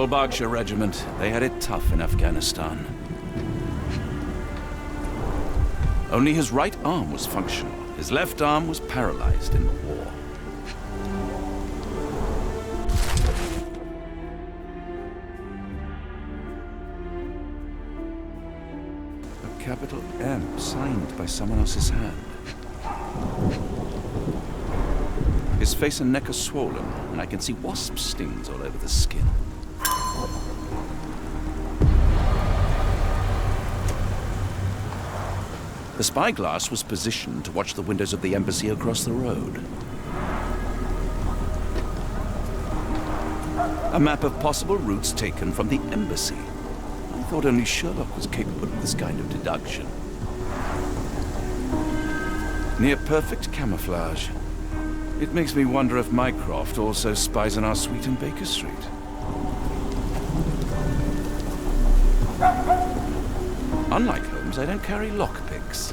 Royal Berkshire Regiment. They had it tough in Afghanistan. Only his right arm was functional. His left arm was paralyzed in the war. A capital M signed by someone else's hand. His face and neck are swollen, and I can see wasp stings all over the skin. The spyglass was positioned to watch the windows of the embassy across the road. A map of possible routes taken from the embassy. I thought only Sherlock was capable of this kind of deduction. Near perfect camouflage. It makes me wonder if Mycroft also spies on our suite in Baker Street. Unlike Holmes, I don't carry lockpicks.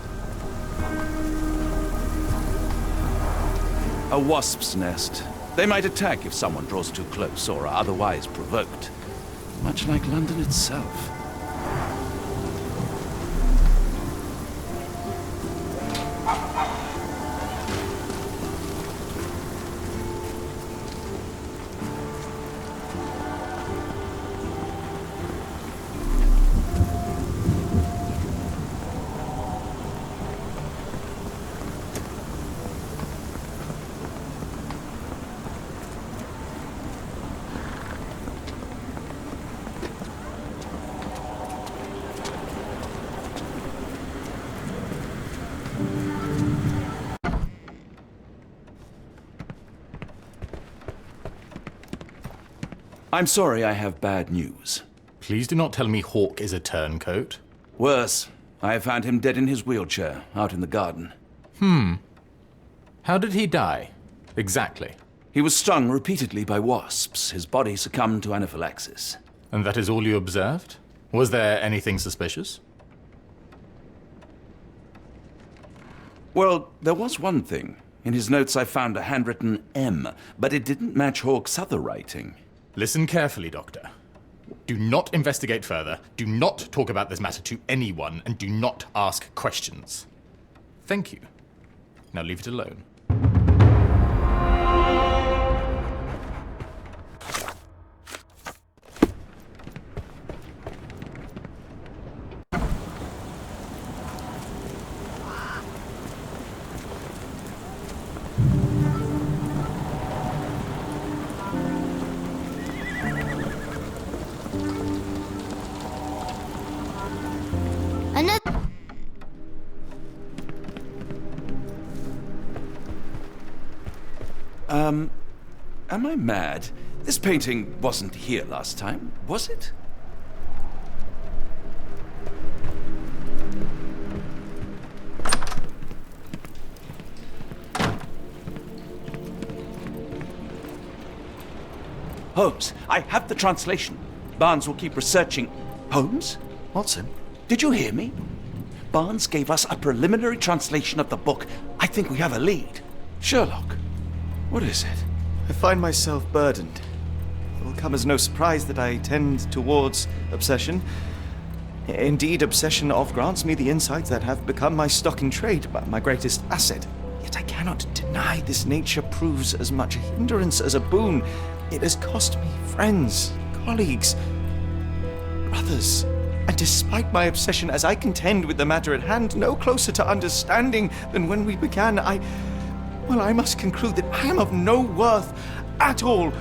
A wasp's nest. They might attack if someone draws too close or are otherwise provoked. Much like London itself. I'm sorry, I have bad news. Please do not tell me Hawke is a turncoat. Worse, I have found him dead in his wheelchair, out in the garden. How did he die? Exactly. He was stung repeatedly by wasps. His body succumbed to anaphylaxis. And that is all you observed? Was there anything suspicious? Well, there was one thing. In his notes I found a handwritten M, but it didn't match Hawke's other writing. Listen carefully, Doctor. Do not investigate further, do not talk about this matter to anyone, and do not ask questions. Thank you. Now leave it alone. Am I mad? This painting wasn't here last time, was it? Holmes, I have the translation. Barnes will keep researching. Holmes? Watson? Did you hear me? Barnes gave us a preliminary translation of the book. I think we have a lead. Sherlock, what is it? I find myself burdened. It will come as no surprise that I tend towards obsession. Indeed, obsession oft grants me the insights that have become my stock in trade, my greatest asset. Yet I cannot deny this nature proves as much a hindrance as a boon. It has cost me friends, colleagues, brothers. And despite my obsession, as I contend with the matter at hand, no closer to understanding than when we began, I must conclude that I am of no worth at all.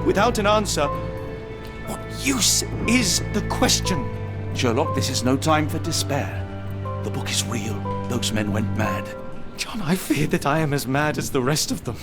Without an answer, what use is the question? Sherlock, this is no time for despair. The book is real. Those men went mad. John, I fear that I am as mad as the rest of them.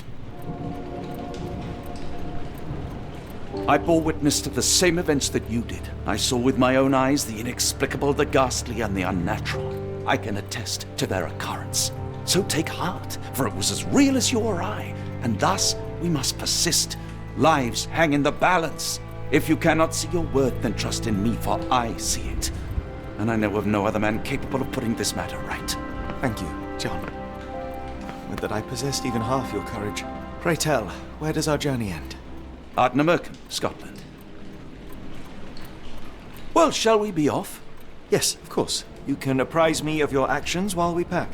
I bore witness to the same events that you did. I saw with my own eyes the inexplicable, the ghastly, and the unnatural. I can attest to their occurrence. So take heart, for it was as real as you or I, and thus we must persist. Lives hang in the balance. If you cannot see your worth, then trust in me, for I see it. And I know of no other man capable of putting this matter right. Thank you, John. Would that I possessed even half your courage. Pray tell, where does our journey end? Ardnamurchan, Scotland. Well, shall we be off? Yes, of course. You can apprise me of your actions while we pack.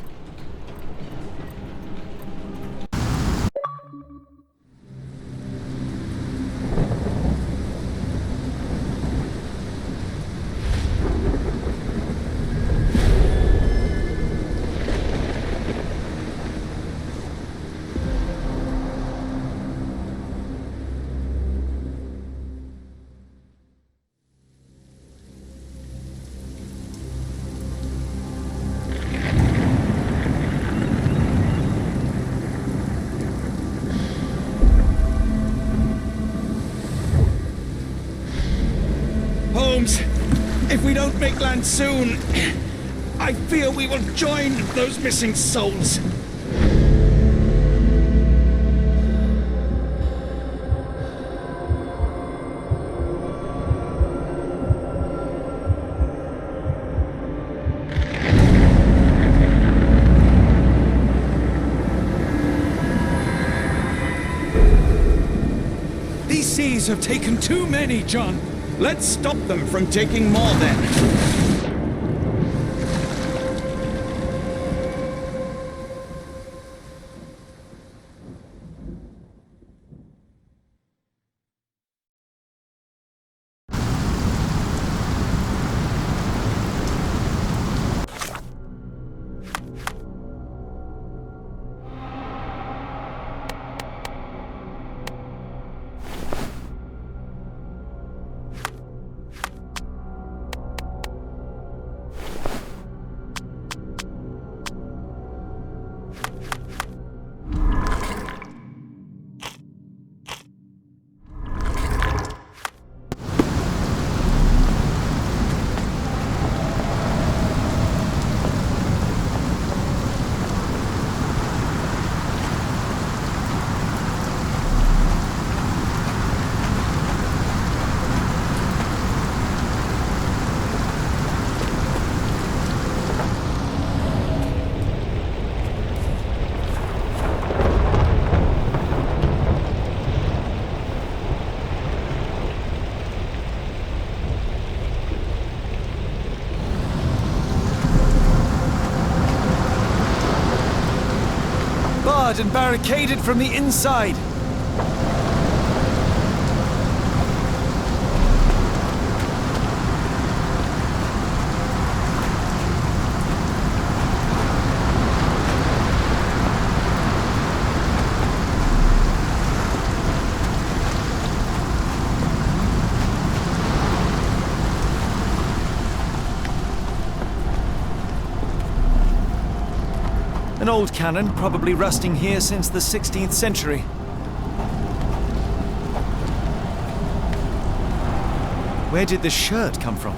Holmes, if we don't make land soon, I fear we will join those missing souls. These seas have taken too many, John. Let's stop them from taking more then. And barricaded from the inside. An old cannon, probably rusting here since the 16th century. Where did this shirt come from?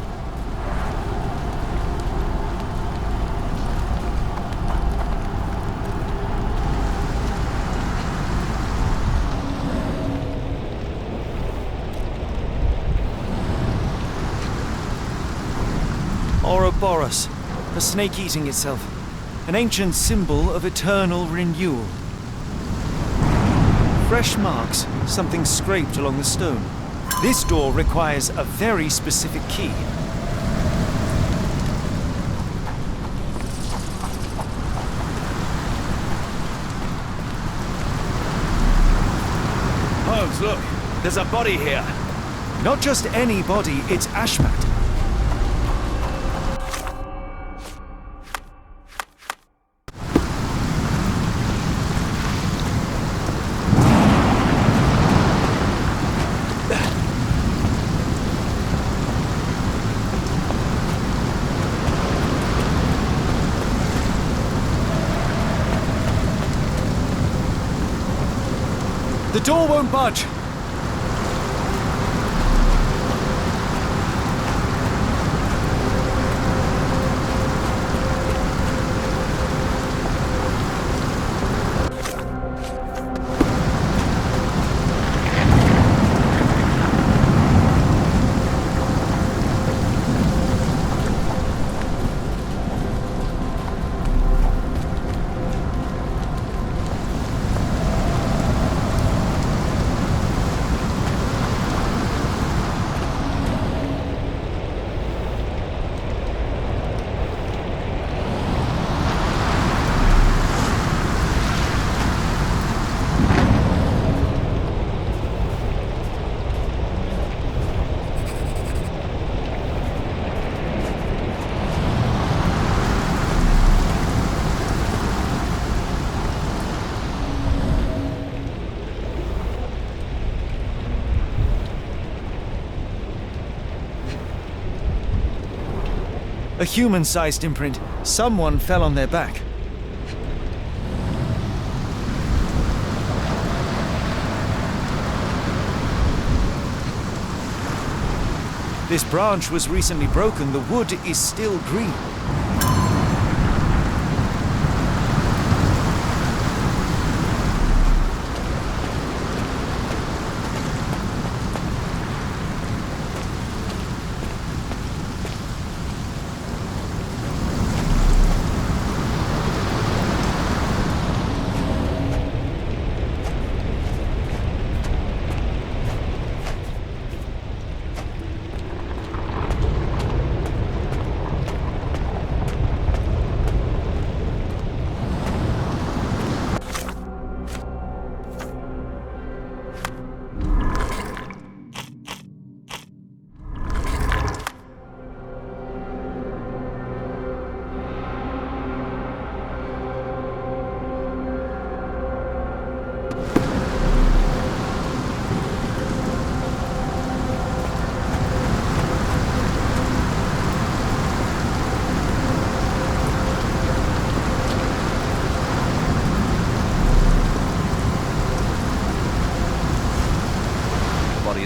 Ouroboros, a snake eating itself. An ancient symbol of eternal renewal. Fresh marks, something scraped along the stone. This door requires a very specific key. Holmes, look, there's a body here. Not just any body, it's Ashmat. The door won't budge. A human-sized imprint. Someone fell on their back. This branch was recently broken. The wood is still green.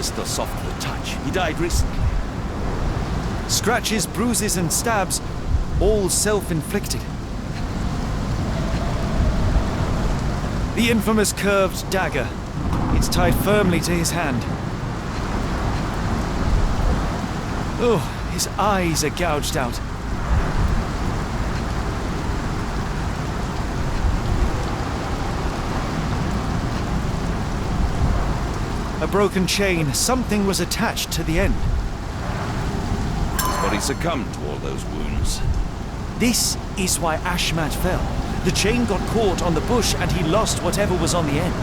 Still soft to the touch. He died recently. Scratches, bruises, and stabs, all self-inflicted. The infamous curved dagger. It's tied firmly to his hand. Oh, his eyes are gouged out. A broken chain. Something was attached to the end. His body succumbed to all those wounds. This is why Ashmat fell. The chain got caught on the bush and he lost whatever was on the end.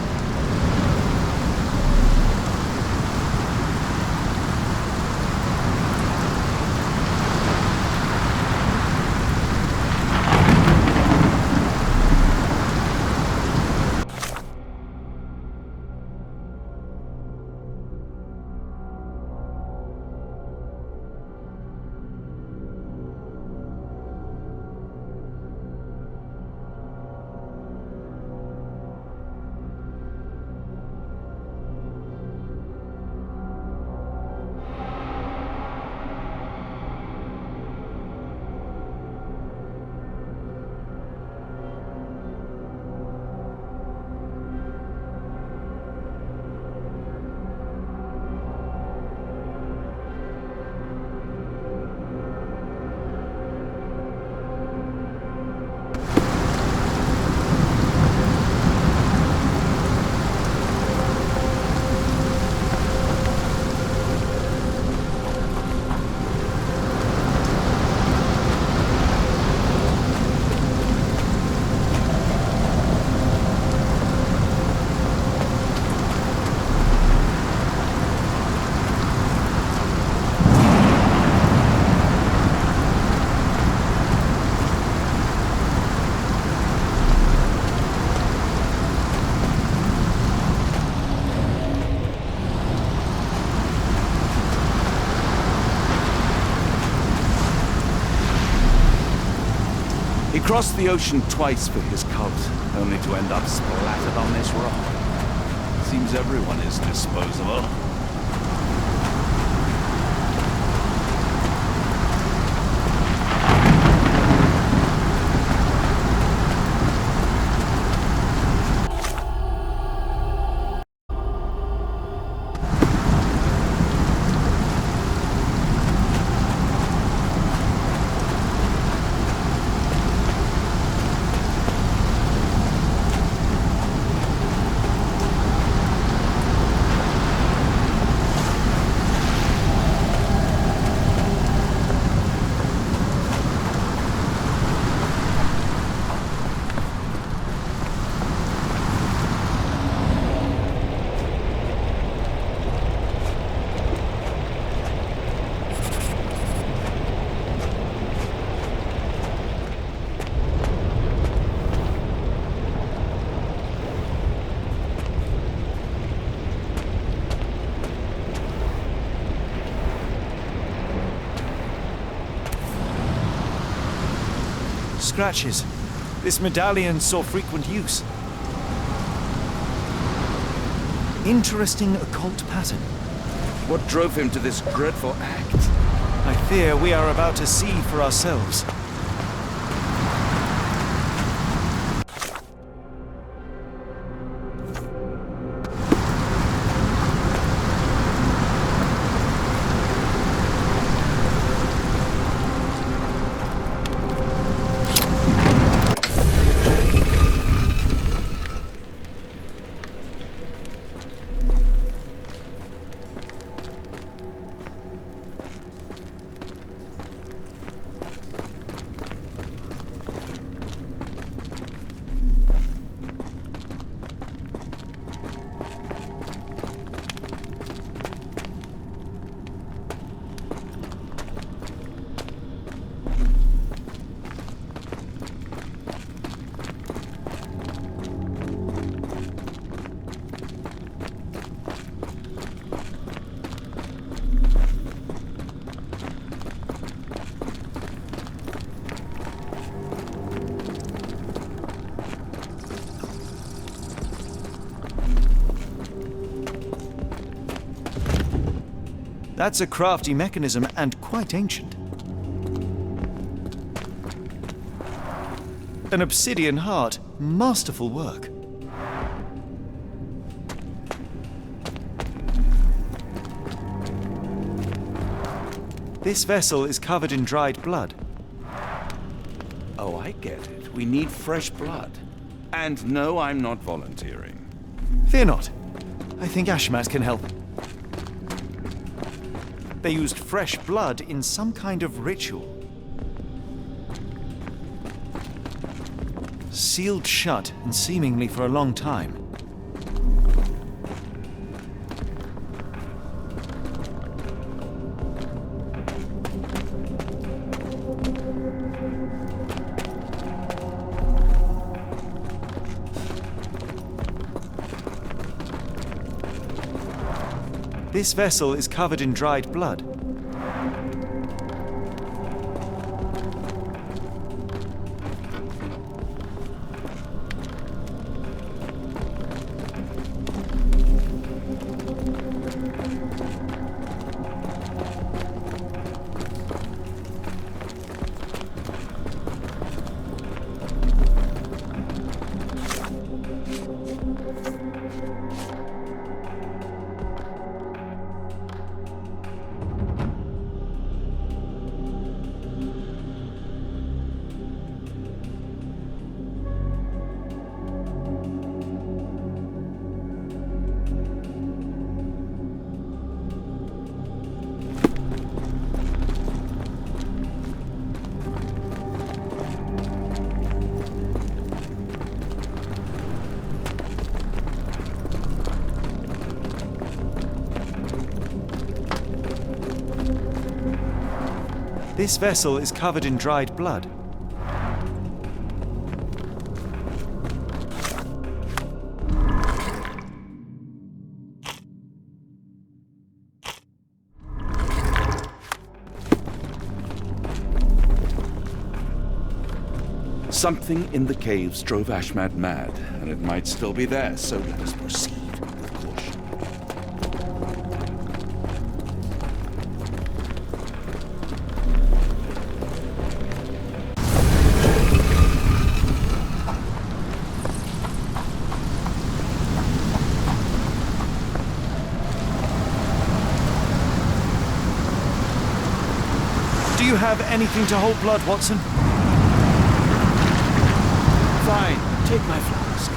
He crossed the ocean twice for his cult, only to end up splattered on this rock. Seems everyone is disposable. Scratches. This medallion saw frequent use. Interesting occult pattern. What drove him to this dreadful act? I fear we are about to see for ourselves. That's a crafty mechanism and quite ancient. An obsidian heart, masterful work. This vessel is covered in dried blood. Oh, I get it. We need fresh blood. And no, I'm not volunteering. Fear not. I think Ashmat can help. They used fresh blood in some kind of ritual. Sealed shut and seemingly for a long time. This vessel is covered in dried blood. This vessel is covered in dried blood. Something in the caves drove Ashmat mad, and it might still be there, so let us proceed with caution. Do you have anything to hold blood, Watson? Fine, take my flask.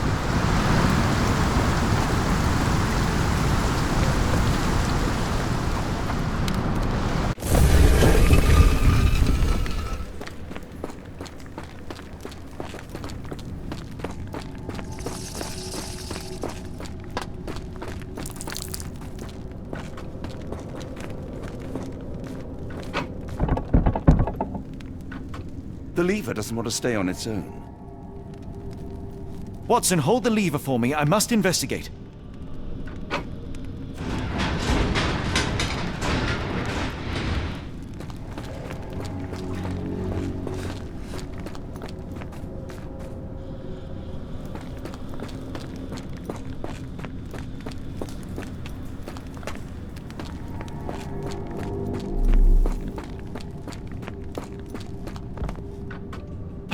The lever doesn't want to stay on its own. Watson, hold the lever for me. I must investigate.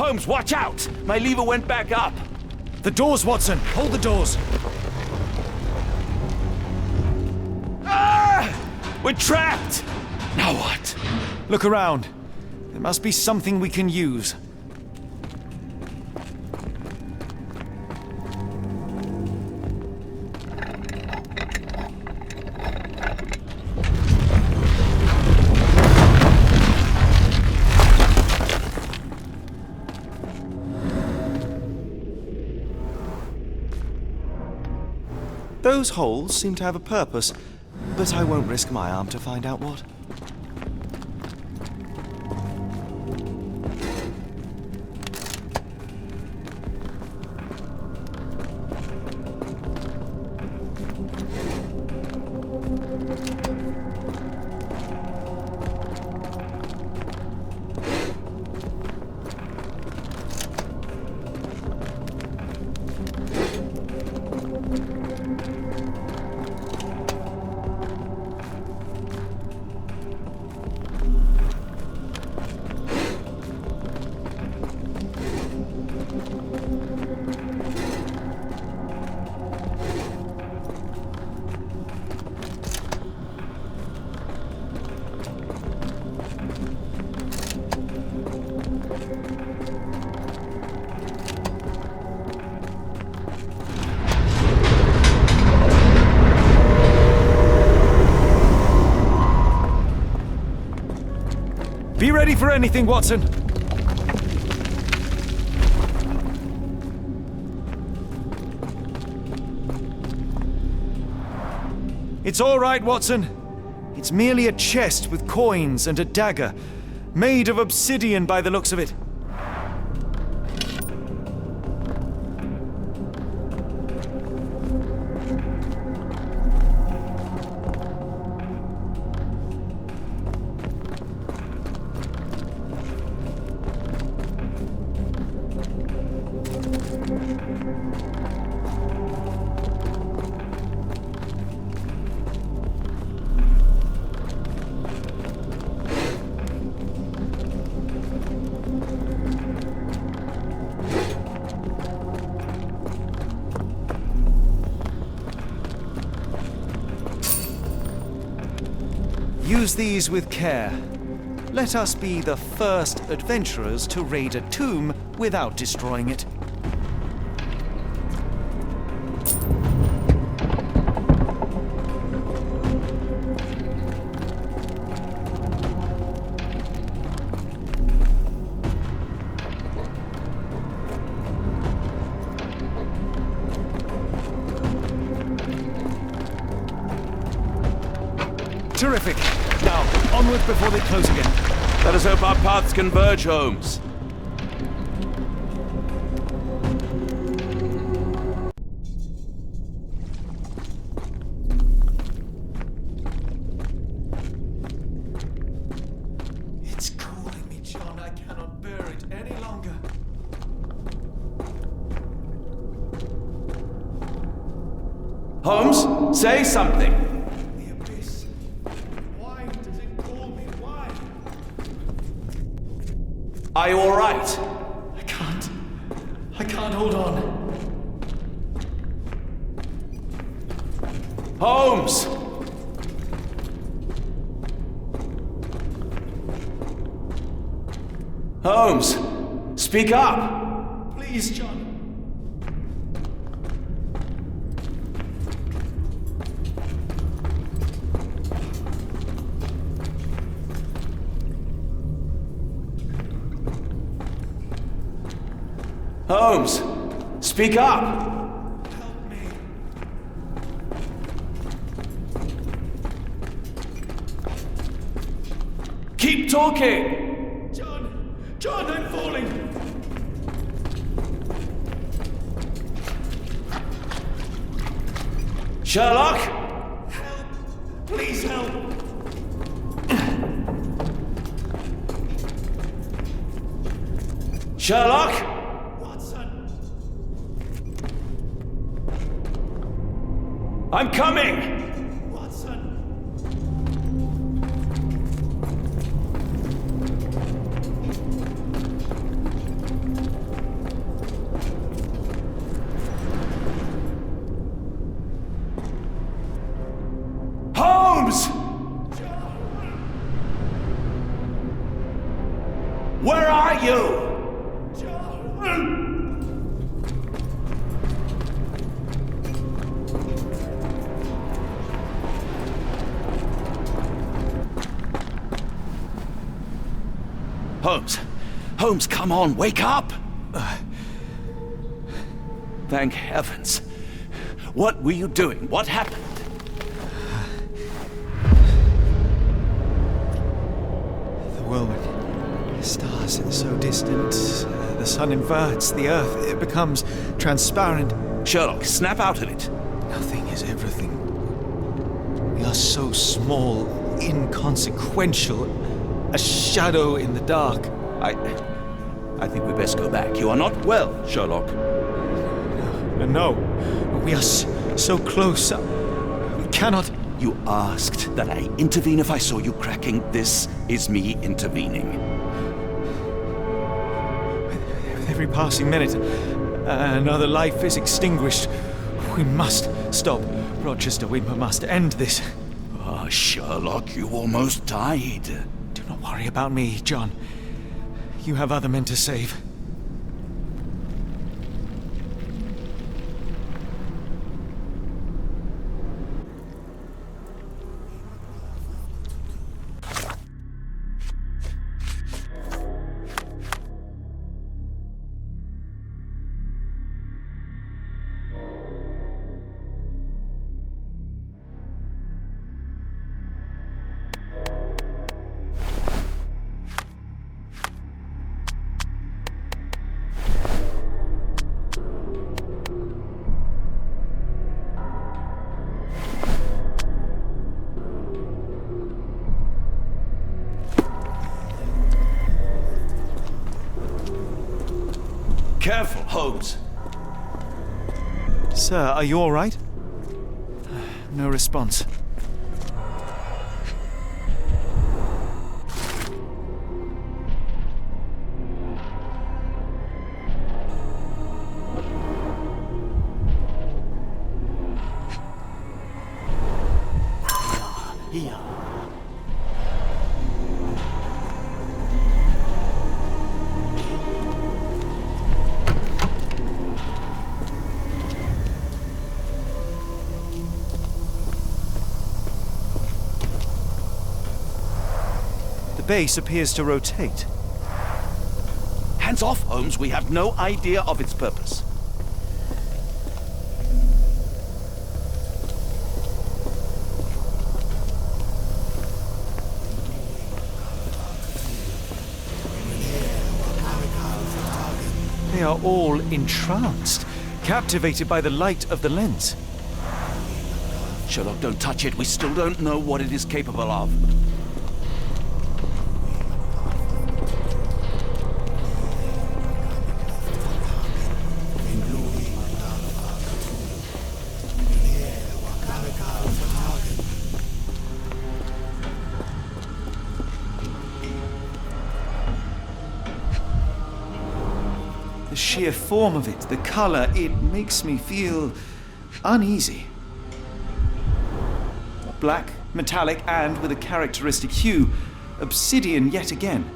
Holmes, watch out! My lever went back up. The doors, Watson! Hold the doors! Ah! We're trapped! Now what? Look around. There must be something we can use. Those holes seem to have a purpose, but I won't risk my arm to find out what. Be ready for anything, Watson! It's all right, Watson. It's merely a chest with coins and a dagger, made of obsidian by the looks of it. Use these with care. Let us be the first adventurers to raid a tomb without destroying it. Terrific. Now, onward before they close again. Let us hope our paths converge, Holmes. It's calling me, John. I cannot bear it any longer. Holmes, say something. Are you all right? I can't hold on. Holmes! Holmes, speak up! Please, John. Holmes, speak up! Help me. Keep talking! John, I'm falling! Sherlock? Help! Please help! Sherlock? I'm coming! Watson! Where are you? Holmes! Holmes, come on, wake up! Thank heavens. What were you doing? What happened? The whirlwind. Stars are so distant. The sun inverts the earth. It becomes transparent. Sherlock, snap out of it. Nothing is everything. We are so small, inconsequential. A shadow in the dark. I think we best go back. You are not well, Sherlock. No. We are so close. We cannot... You asked that I intervene if I saw you cracking. This is me intervening. With every passing minute, another life is extinguished. We must stop. Rochester, we must end this. Ah, Sherlock, you almost died. Do not worry about me, John. You have other men to save. Careful, Holmes. Sir, are you all right? No response. Here. The base appears to rotate. Hands off, Holmes. We have no idea of its purpose. They are all entranced, captivated by the light of the lens. Sherlock, don't touch it. We still don't know what it is capable of. The sheer form of it, the color, it makes me feel uneasy. Black, metallic, and with a characteristic hue, obsidian yet again.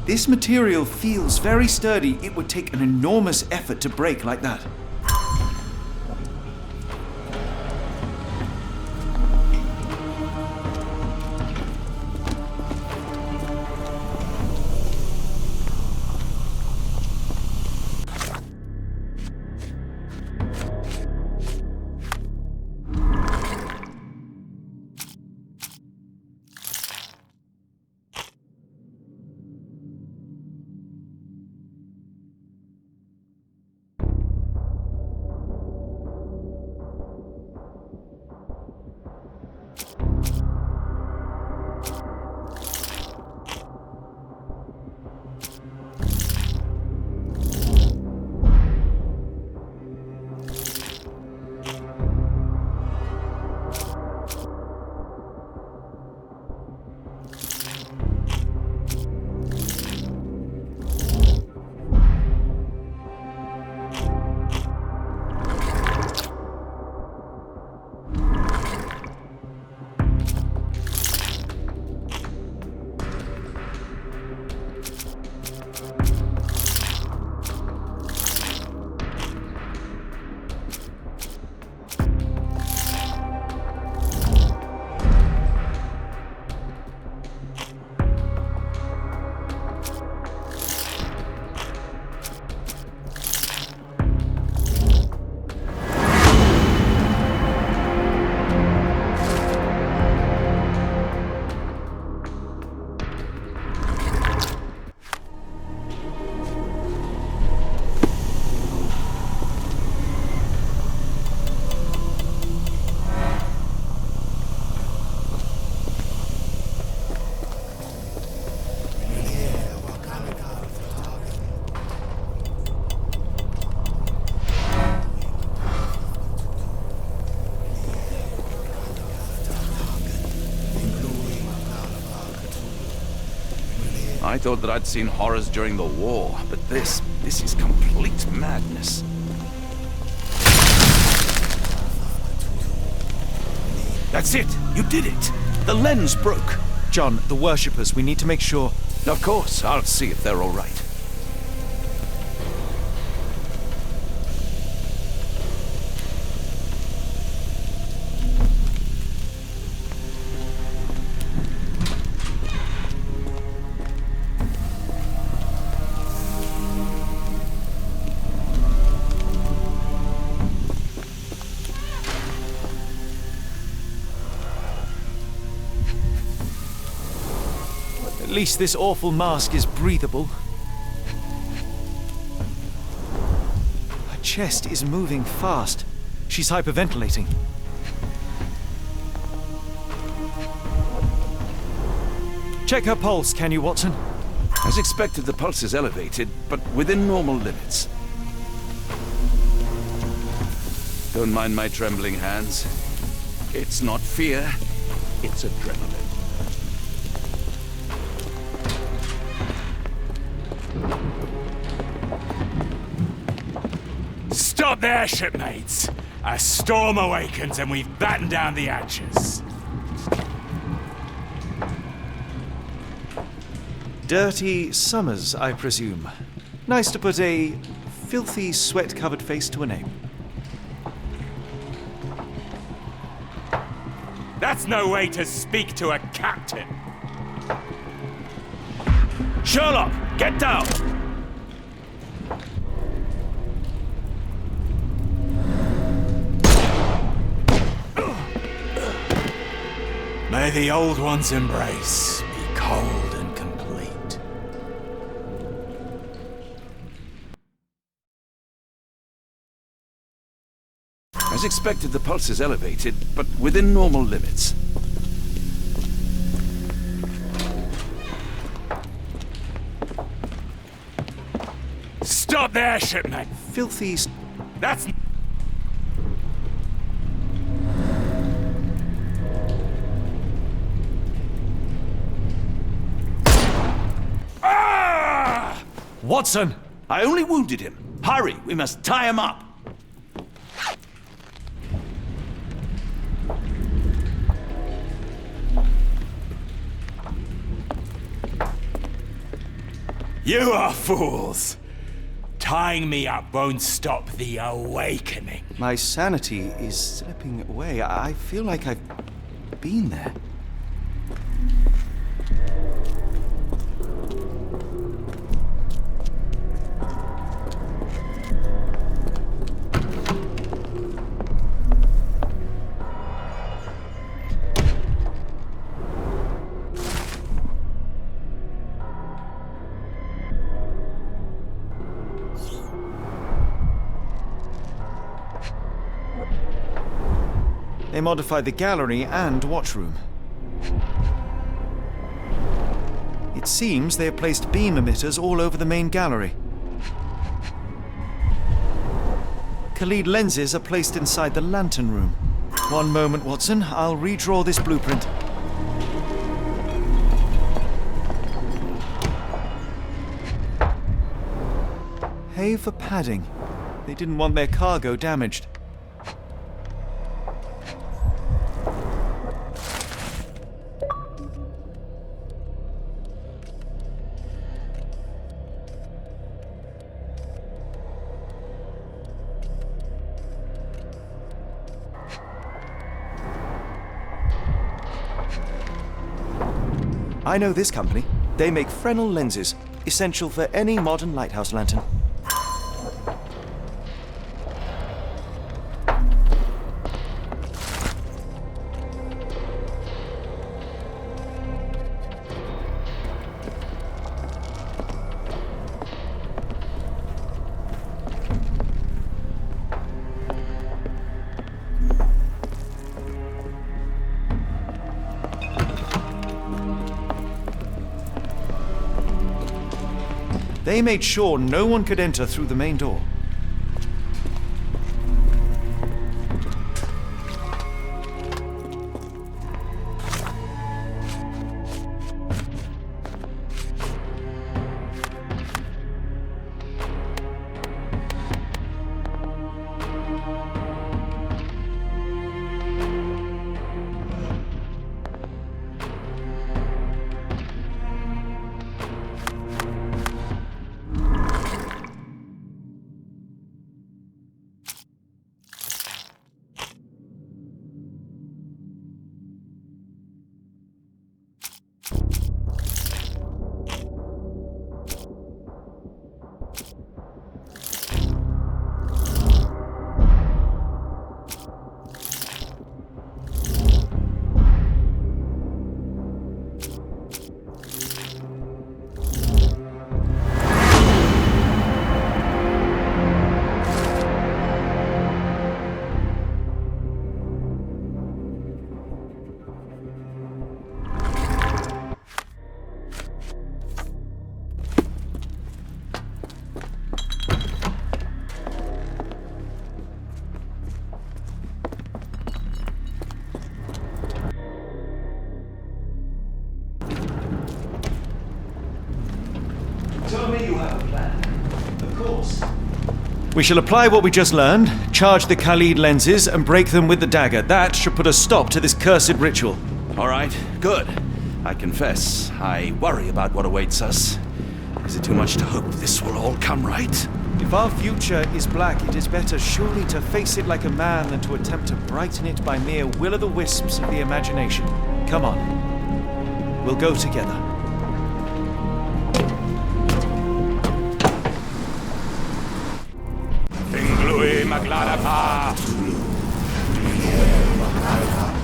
This material feels very sturdy. It would take an enormous effort to break like that. I thought that I'd seen horrors during the war, but this is complete madness. That's it! You did it! The lens broke! John, the worshippers, we need to make sure... Of course, I'll see if they're all right. At least this awful mask is breathable. Her chest is moving fast. She's hyperventilating. Check her pulse, can you, Watson? As expected, the pulse is elevated, but within normal limits. Don't mind my trembling hands. It's not fear, it's adrenaline. Stop there, shipmates! A storm awakens and we've battened down the hatches. Dirty Summers, I presume. Nice to put a filthy, sweat-covered face to a name. That's no way to speak to a captain. Sherlock, get down! May the old one's embrace be cold and complete. As expected, the pulse is elevated, but within normal limits. Stop there, shipmate! Filthy... That's... Ah! Watson! I only wounded him. Hurry, we must tie him up. You are fools! Tying me up won't stop the awakening. My sanity is slipping away. I feel like I've been there. They modified the gallery and watchroom. It seems they have placed beam emitters all over the main gallery. Khalid lenses are placed inside the lantern room. One moment, Watson. I'll redraw this blueprint. Hay for padding. They didn't want their cargo damaged. I know this company. They make Fresnel lenses, essential for any modern lighthouse lantern. They made sure no one could enter through the main door. We shall apply what we just learned, charge the Khalid lenses, and break them with the dagger. That should put a stop to this cursed ritual. All right, good. I confess, I worry about what awaits us. Is it too much to hope this will all come right? If our future is black, it is better surely to face it like a man than to attempt to brighten it by mere will-o'-the-wisps of the imagination. Come on. We'll go together.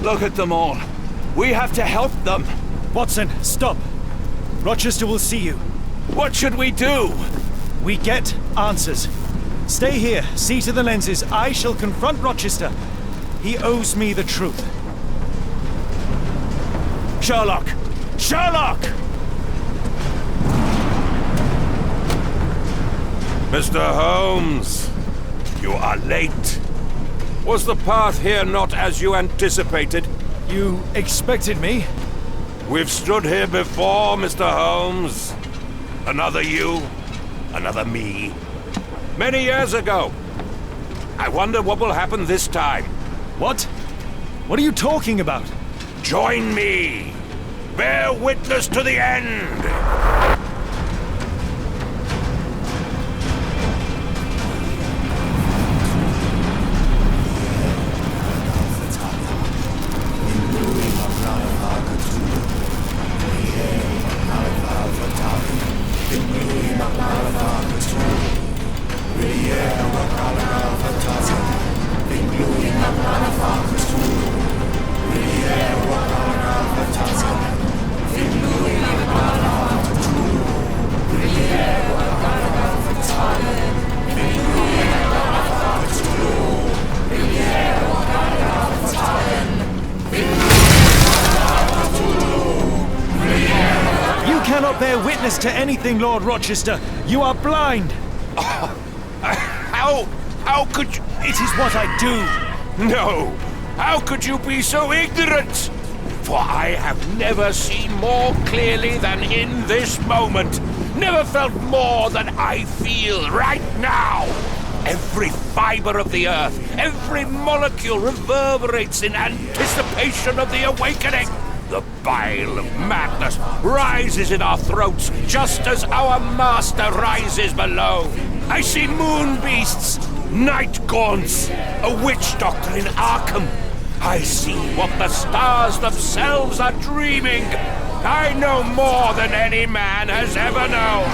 Look at them all. We have to help them. Watson, stop. Rochester will see you. What should we do? We get answers. Stay here, see to the lenses. I shall confront Rochester. He owes me the truth. Sherlock! Sherlock! Mr. Holmes, you are late. Was the path here not as you anticipated? You expected me? We've stood here before, Mr. Holmes. Another you, another me. Many years ago. I wonder what will happen this time. What? What are you talking about? Join me. Bear witness to the end. Bear witness to anything, Lord Rochester. You are blind. How could you? It is what I do. No. How could you be so ignorant? For I have never seen more clearly than in this moment. Never felt more than I feel right now. Every fiber of the earth, every molecule reverberates in anticipation of the awakening. The bile of madness rises in our throats, just as our master rises below. I see moon beasts, night gaunts, a witch doctor in Arkham. I see what the stars themselves are dreaming. I know more than any man has ever known.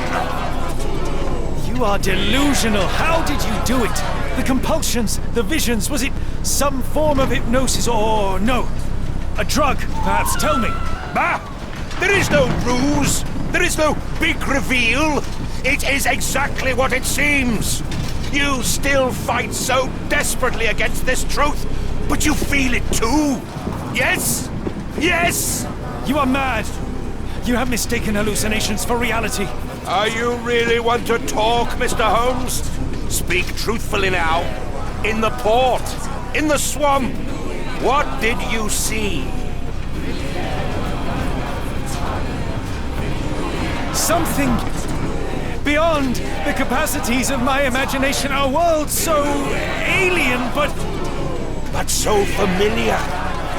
You are delusional. How did you do it? The compulsions, the visions, was it some form of hypnosis or no? A drug, perhaps, tell me. Bah! There is no ruse. There is no big reveal. It is exactly what it seems. You still fight so desperately against this truth, but you feel it too. Yes? Yes? You are mad. You have mistaken hallucinations for reality. Are you really want to talk, Mr. Holmes? Speak truthfully now. In the port, in the swamp, what did you see? Something beyond the capacities of my imagination. A world so alien, but so familiar.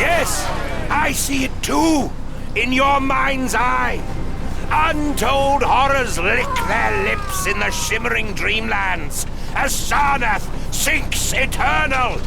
Yes, I see it too, in your mind's eye. Untold horrors lick their lips in the shimmering dreamlands as Sarnath sinks eternal.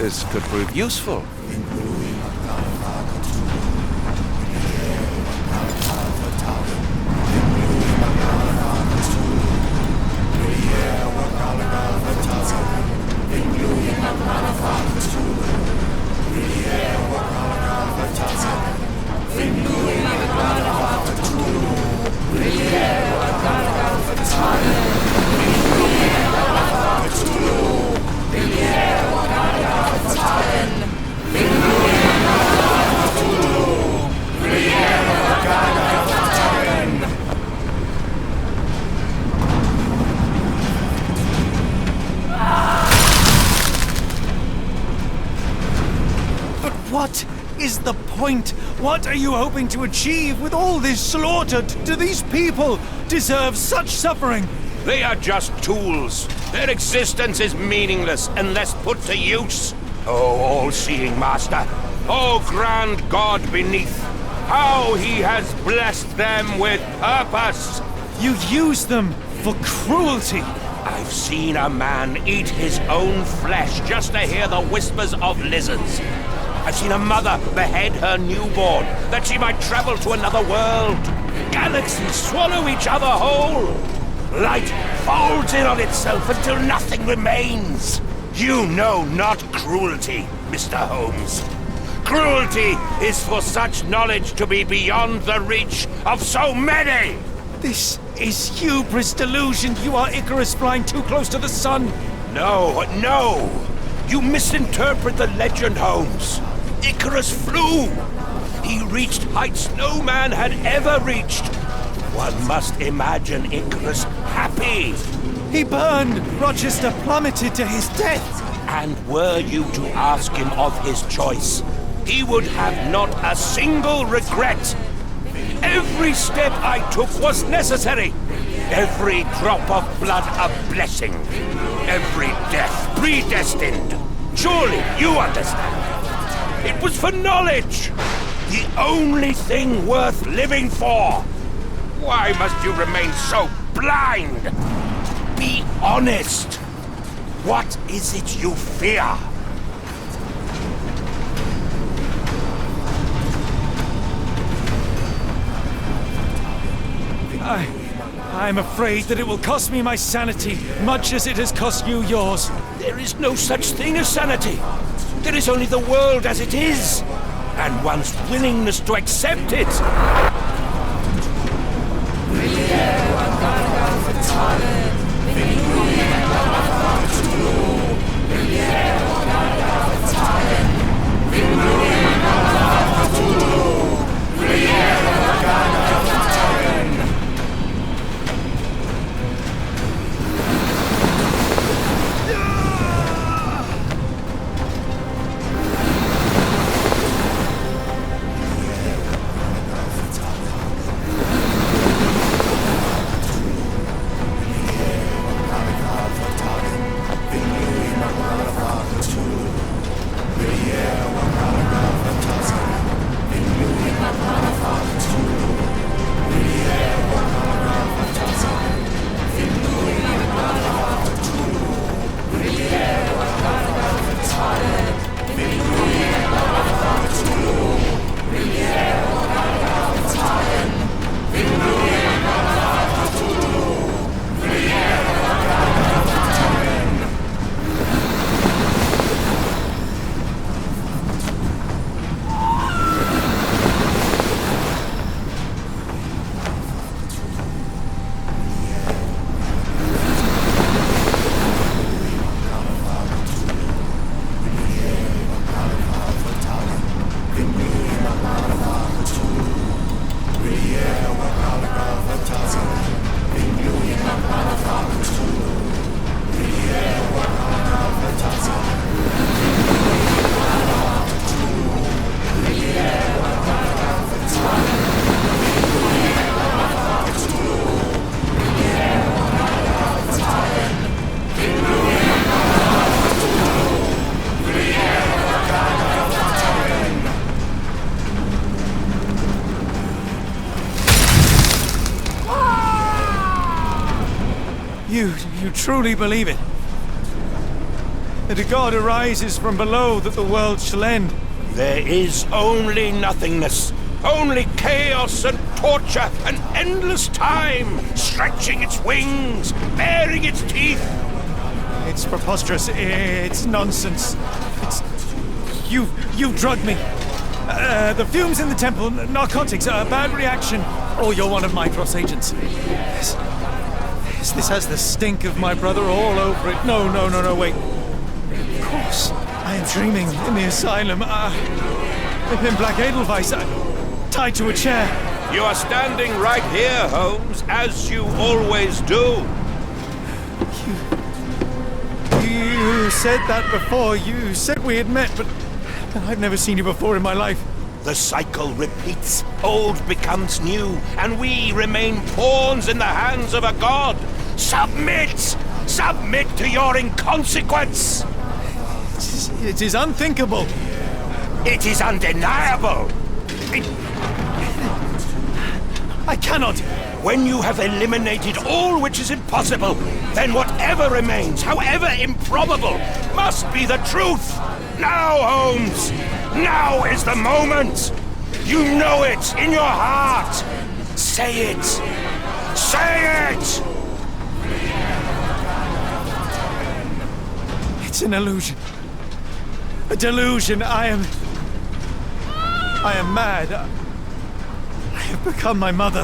This could prove useful. What is the point? What are you hoping to achieve with all this slaughter? Do these people deserve such suffering? They are just tools. Their existence is meaningless unless put to use. Oh, all-seeing master. Oh, grand God beneath. How he has blessed them with purpose. You use them for cruelty. I've seen a man eat his own flesh just to hear the whispers of lizards. I've seen a mother behead her newborn that she might travel to another world. Galaxies swallow each other whole. Light folds in on itself until nothing remains. You know not cruelty. Mr. Holmes. Cruelty is for such knowledge to be beyond the reach of so many! This is hubris delusion. You are Icarus flying too close to the sun. No, no! You misinterpret the legend, Holmes. Icarus flew! He reached heights no man had ever reached. One must imagine Icarus happy. He burned. Rochester plummeted to his death. And were you to ask him of his choice, he would have not a single regret. Every step I took was necessary. Every drop of blood a blessing. Every death predestined. Surely you understand. It was for knowledge. The only thing worth living for. Why must you remain so blind? Be honest. What is it you fear? I'm afraid that it will cost me my sanity, much as it has cost you yours. There is no such thing as sanity. There is only the world as it is, and one's willingness to accept it. You truly believe it? That a god arises from below, that the world shall end? There is only nothingness. Only chaos and torture and endless time, stretching its wings, baring its teeth. It's preposterous. It's nonsense. You've drugged me. The fumes in the temple, narcotics, a bad reaction. Oh, you're one of my cross agents. This has the stink of my brother all over it. No, wait. Of course, I am dreaming in the asylum. In Black Edelweiss, tied to a chair. You are standing right here, Holmes, as you always do. You said that before. You said we had met, but I've never seen you before in my life. The cycle repeats. Old becomes new, and we remain pawns in the hands of a god. Submit! Submit to your inconsequence! It is unthinkable. It is undeniable. I cannot. When you have eliminated all which is impossible, then whatever remains, however improbable, must be the truth. Now, Holmes! Now is the moment! You know it in your heart! Say it! Say it! It's an illusion. A delusion. I am mad. I have become my mother.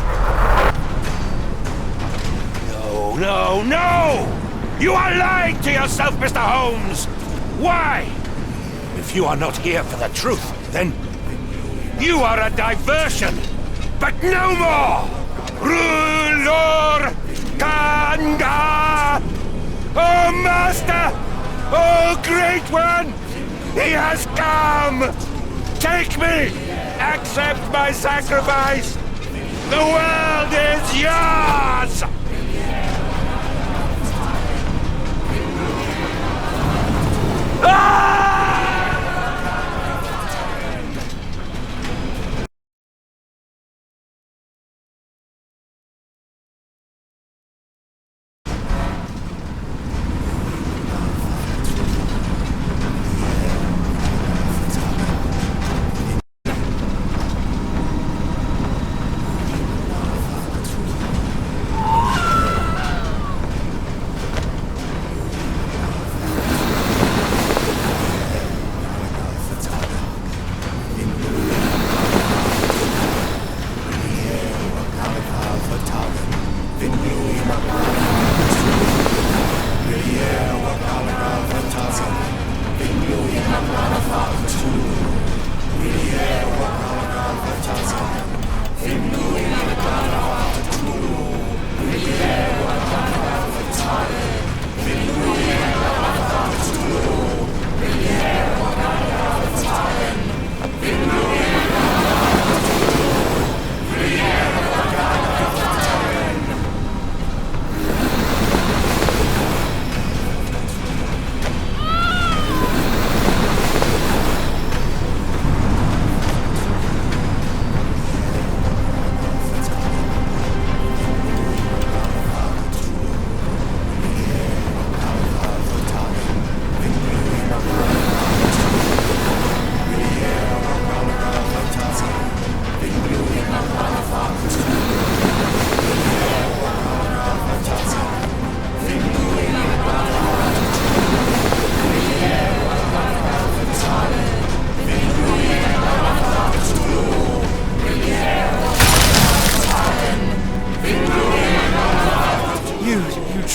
No, no, no! You are lying to yourself, Mr. Holmes! Why? If you are not here for the truth, then you are a diversion! But no more! Rulor Kanga! Oh, Master! Oh, Great One! He has come! Take me! Accept my sacrifice! The world is yours! Ah!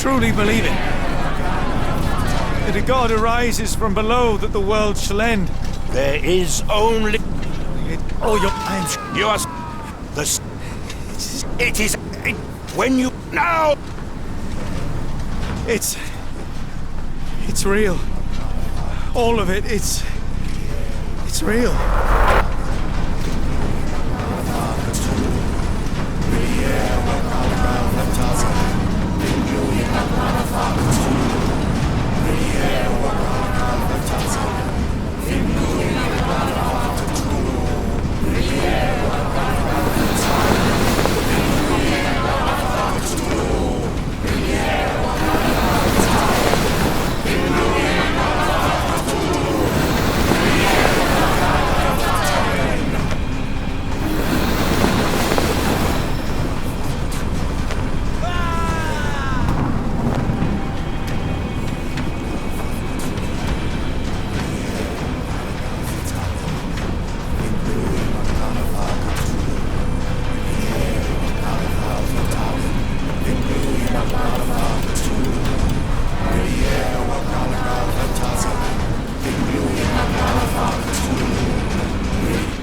Truly believe it. That a god arises from below that the world shall end. There is only... Oh, You are... It is... When you... Now! It's real. All of it, it's real.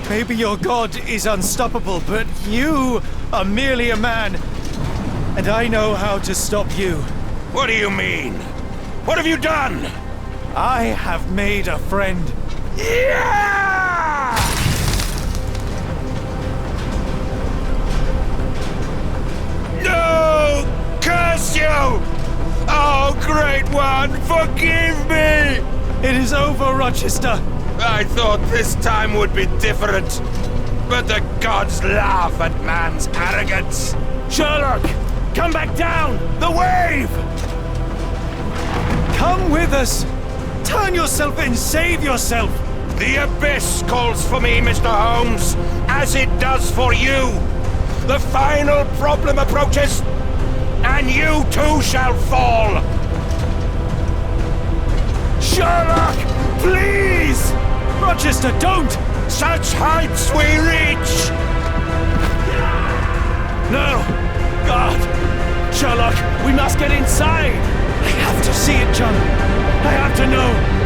Maybe your god is unstoppable, but you are merely a man, and I know how to stop you. What do you mean? What have you done? I have made a friend. Yeah! No! Curse you! Oh, Great One, forgive me! It is over, Rochester. I thought this time would be different, but the gods laugh at man's arrogance. Sherlock, come back down! The wave! Come with us! Turn yourself in, save yourself! The abyss calls for me, Mr. Holmes, as it does for you. The final problem approaches, and you too shall fall. Sherlock, Please! Rochester, don't! Such heights we reach! No! God! Sherlock, we must get inside! I have to see it, John! I have to know!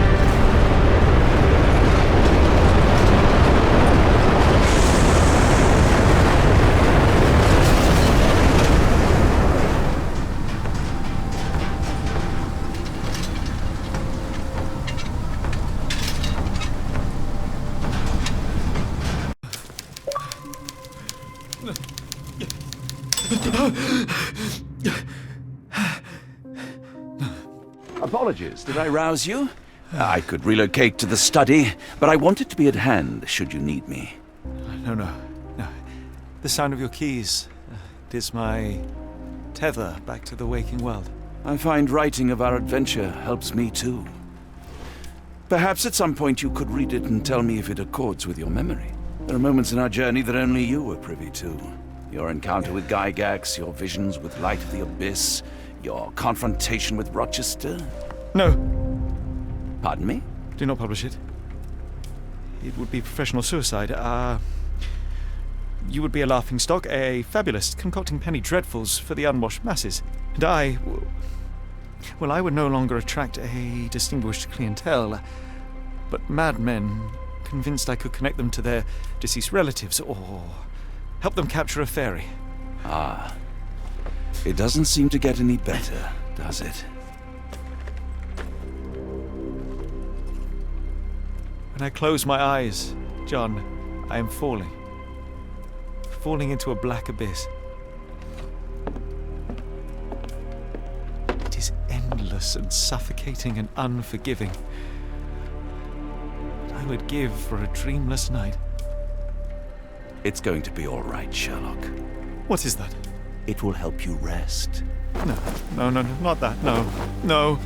Apologies, did I rouse you? I could relocate to the study, but I wanted to be at hand should you need me. No. The sound of your keys. It is my tether back to the waking world. I find writing of our adventure helps me too. Perhaps at some point you could read it and tell me if it accords with your memory. There are moments in our journey that only you were privy to. Your encounter with Gygax, your visions with Light of the Abyss, your confrontation with Rochester. No, Pardon me? do not publish it. It would be professional suicide. You would be a laughingstock, a fabulist, concocting penny dreadfuls for the unwashed masses. And I would no longer attract a distinguished clientele, but madmen convinced I could connect them to their deceased relatives or help them capture a fairy. It doesn't seem to get any better, does it? When I close my eyes, John, I am falling. Falling into a black abyss. It is endless and suffocating and unforgiving. What I would give for a dreamless night. It's going to be all right, Sherlock. What is that? It will help you rest. No, not that. No.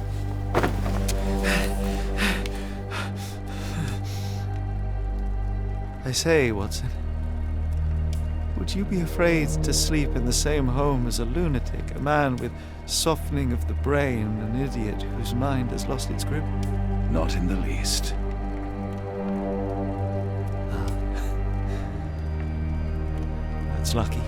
I say, Watson, would you be afraid to sleep in the same home as a lunatic, a man with softening of the brain, an idiot whose mind has lost its grip? Not in the least. That's lucky.